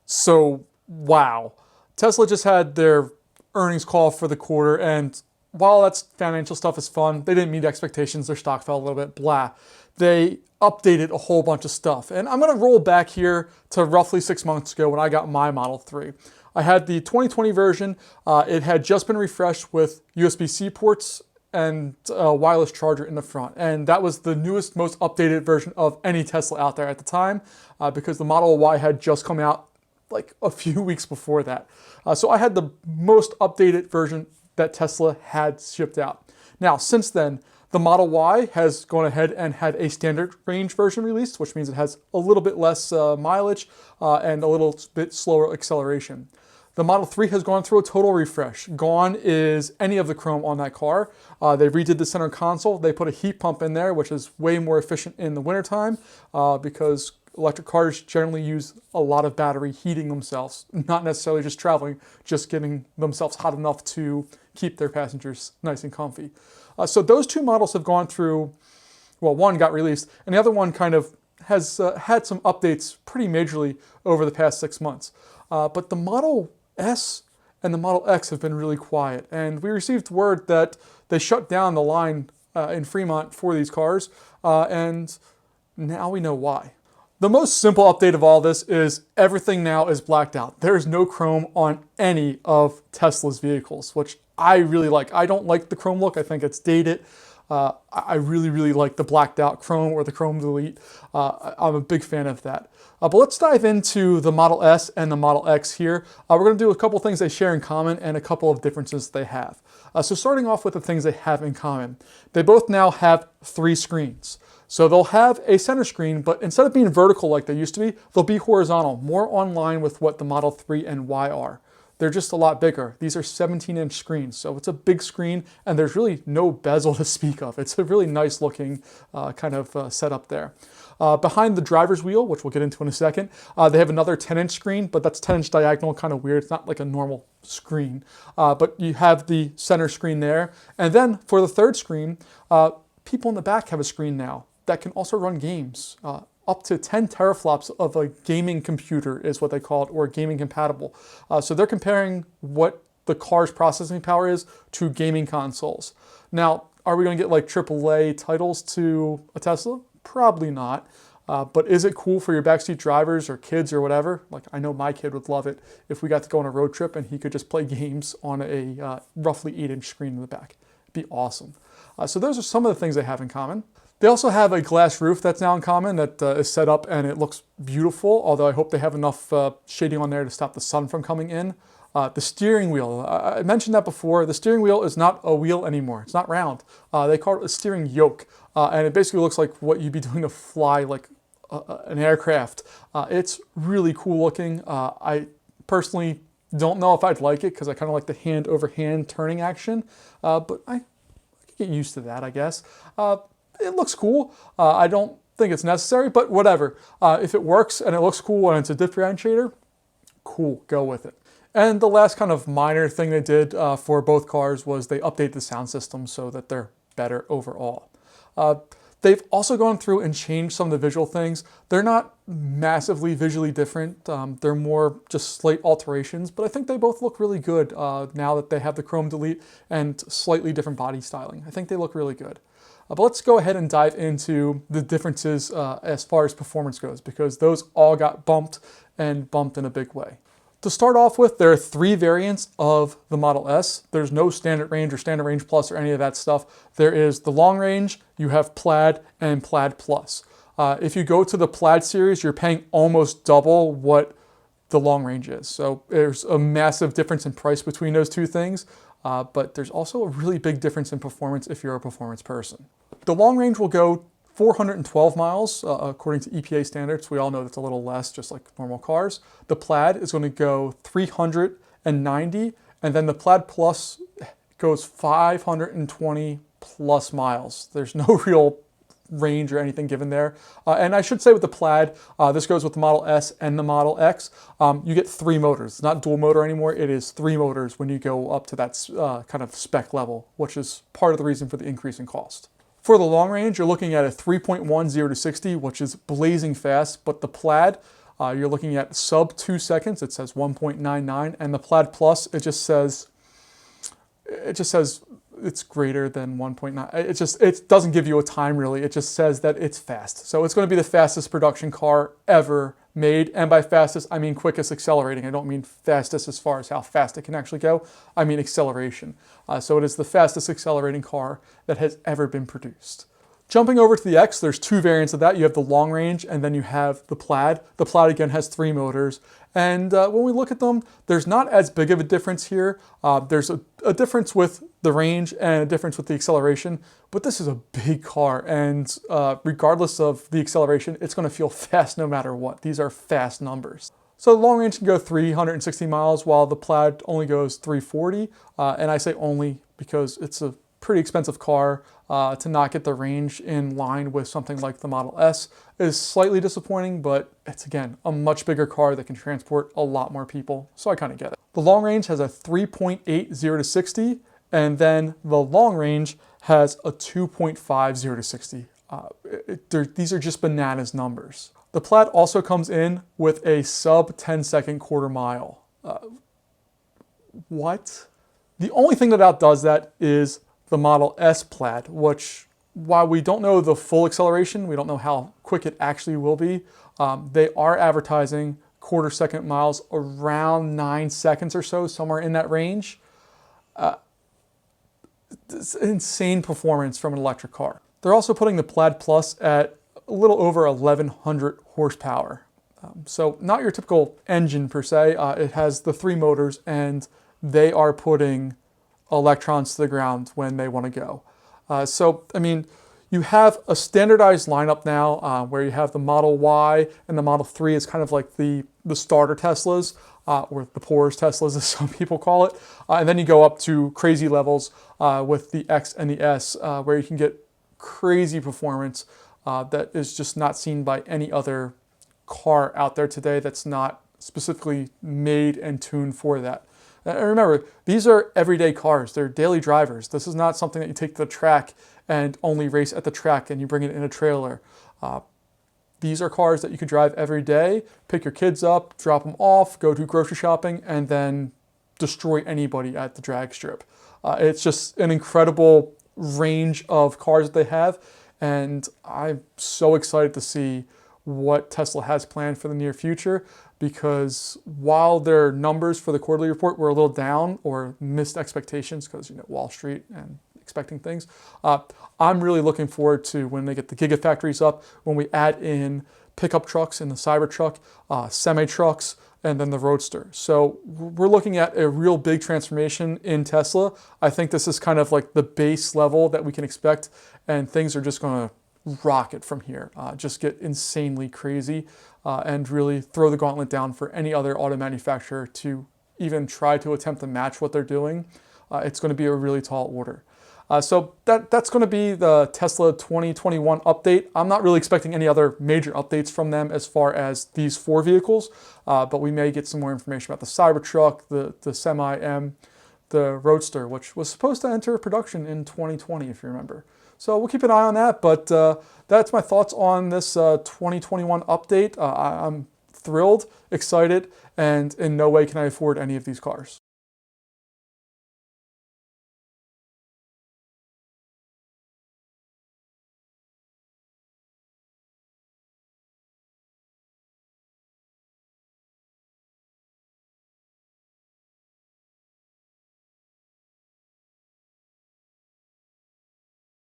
So, wow. Tesla just had their earnings call for the quarter, and while that's financial stuff is fun, they didn't meet expectations. Their stock fell a little bit, blah. They updated a whole bunch of stuff. And I'm going to roll back here to roughly 6 months ago when I got my Model 3. I had the 2020 version. It had just been refreshed with USB-C ports and a wireless charger in the front. And that was the newest, most updated version of any Tesla out there at the time, because the Model Y had just come out like a few weeks before that. So I had the most updated version that Tesla had shipped out. Now, since then, the Model Y has gone ahead and had a standard range version released, which means it has a little bit less mileage and a little bit slower acceleration. The Model 3 has gone through a total refresh. Gone is any of the chrome on that car. They redid the center console. They put a heat pump in there, which is way more efficient in the wintertime because electric cars generally use a lot of battery heating themselves, not necessarily just traveling, just getting themselves hot enough to keep their passengers nice and comfy. So those two models have gone through, well, one got released, and the other one kind of has had some updates pretty majorly over the past 6 months. But the Model S and the Model X have been really quiet, and we received word that they shut down the line in Fremont for these cars, and now we know why. The most simple update of all this is everything now is blacked out. There is no chrome on any of Tesla's vehicles, which I really like. I don't like the chrome look. I think it's dated. I really like the blacked out chrome or the chrome delete. I'm a big fan of that. But let's dive into the Model S and the Model X here. We're going to do a couple things they share in common and a couple of differences they have. So starting off with the things they have in common. They both now have 3 screens. So they'll have a center screen, but instead of being vertical like they used to be, they'll be horizontal, more on line with what the Model 3 and Y are. They're just a lot bigger. These are 17-inch screens, so it's a big screen, and there's really no bezel to speak of. It's a really nice looking kind of setup there. Behind the driver's wheel, which we'll get into in a second, they have another 10-inch screen, but that's 10-inch diagonal, kind of weird. It's not like a normal screen, but you have the center screen there. And then for the third screen, people in the back have a screen now that can also run games. Up to 10 teraflops of a gaming computer is what they call it, or gaming compatible. So they're comparing what the car's processing power is to gaming consoles. Now, are we going to get like AAA titles to a Tesla? Probably not. But is it cool for your backseat drivers or kids or whatever? Like, I know my kid would love it if we got to go on a road trip and he could just play games on a roughly 8-inch screen in the back. It'd be awesome. So those are some of the things they have in common. They also have a glass roof that's now in common that is set up and it looks beautiful, although I hope they have enough shading on there to stop the sun from coming in. The steering wheel, I mentioned that before. The steering wheel is not a wheel anymore. It's not round. They call it a steering yoke, and it basically looks like what you'd be doing to fly like an aircraft. It's really cool looking. I personally don't know if I'd like it because I kind of like the hand over hand turning action, but I could get used to that, I guess. It looks cool. I don't think it's necessary, but whatever. If it works and it looks cool and it's a differentiator, cool, go with it. And the last kind of minor thing they did for both cars was they updated the sound system so that they're better overall. They've also gone through and changed some of the visual things. They're not massively visually different. They're more just slight alterations, but I think they both look really good now that they have the chrome delete and slightly different body styling. I think they look really good. But let's go ahead and dive into the differences as far as performance goes, because those all got bumped and bumped in a big way. To start off with, there are 3 variants of the Model S. There's no standard range or standard range plus or any of that stuff. There is the long range, you have Plaid, and Plaid Plus. If you go to the Plaid series, you're paying almost double what the long range is. So there's a massive difference in price between those two things. But there's also a really big difference in performance if you're a performance person. The long range will go 412 miles, according to EPA standards. We all know that's a little less, just like normal cars. The Plaid is going to go 390, and then the Plaid Plus goes 520 plus miles. There's no real range or anything given there. And I should say with the Plaid, this goes with the Model S and the Model X, you get 3 motors. It's not dual motor anymore, it is 3 motors when you go up to that kind of spec level, which is part of the reason for the increase in cost. For the long range, you're looking at a 3.1 0 to 60, which is blazing fast, but the Plaid, You're looking at sub 2 seconds. It says 1.99, and the Plaid Plus, it just says it's greater than 1.9. It doesn't give you a time really. It just says that it's fast. So it's going to be the fastest production car ever made. And by fastest, I mean quickest accelerating. I don't mean fastest as far as how fast it can actually go. I mean acceleration. So it is the fastest accelerating car that has ever been produced. Jumping over to the X, there's two variants of that. You have the long range and then you have the Plaid. The Plaid again has 3 motors. And when we look at them, there's not as big of a difference here. There's a difference with the range and a difference with the acceleration, but this is a big car, and regardless of the acceleration, it's going to feel fast no matter what. These are fast numbers. So the long range can go 360 miles while the Plaid only goes 340, and I say only because it's a pretty expensive car. To not get the range in line with something like the Model S is slightly disappointing, but it's again a much bigger car that can transport a lot more people, so I kind of get it. The long range has a 3.80 to 60, and then the long range has a 2.50 to 60. These are just bananas numbers. The Plaid also comes in with a sub 10-second quarter mile. What? The only thing that outdoes that is the Model S Plaid, which, while we don't know the full acceleration, we don't know how quick it actually will be, they are advertising quarter-second miles around 9 seconds or so, somewhere in that range. It's insane performance from an electric car. They're also putting the Plaid Plus at a little over 1,100 horsepower. So not your typical engine per se. It has the 3 motors, and they are putting electrons to the ground when they want to go. So, I mean, you have a standardized lineup now where you have the Model Y and the Model 3 is kind of like the starter Teslas, or the poorest Teslas as some people call it. And then you go up to crazy levels with the X and the S, where you can get crazy performance that is just not seen by any other car out there today that's not specifically made and tuned for that. And remember, these are everyday cars. They're daily drivers. This is not something that you take to the track and only race at the track and you bring it in a trailer. These are cars that you could drive every day, pick your kids up, drop them off, go do grocery shopping, and then destroy anybody at the drag strip. It's just an incredible range of cars that they have, and I'm so excited to see what Tesla has planned for the near future, because while their numbers for the quarterly report were a little down or missed expectations because, you know, Wall Street and expecting things, I'm really looking forward to when they get the Gigafactories up, when we add in pickup trucks in the Cybertruck, semi-trucks, and then the Roadster. So we're looking at a real big transformation in Tesla. I think this is kind of like the base level that we can expect, and things are just going to rocket from here. Just get insanely crazy and really throw the gauntlet down for any other auto manufacturer to even try to attempt to match what they're doing. It's going to be a really tall order. So that's going to be the Tesla 2021 update. I'm not really expecting any other major updates from them as far as these 4 vehicles, but we may get some more information about the Cybertruck, the Semi-M, the Roadster, which was supposed to enter production in 2020, if you remember. So we'll keep an eye on that, but that's my thoughts on this 2021 update. I'm thrilled, excited, and in no way can I afford any of these cars.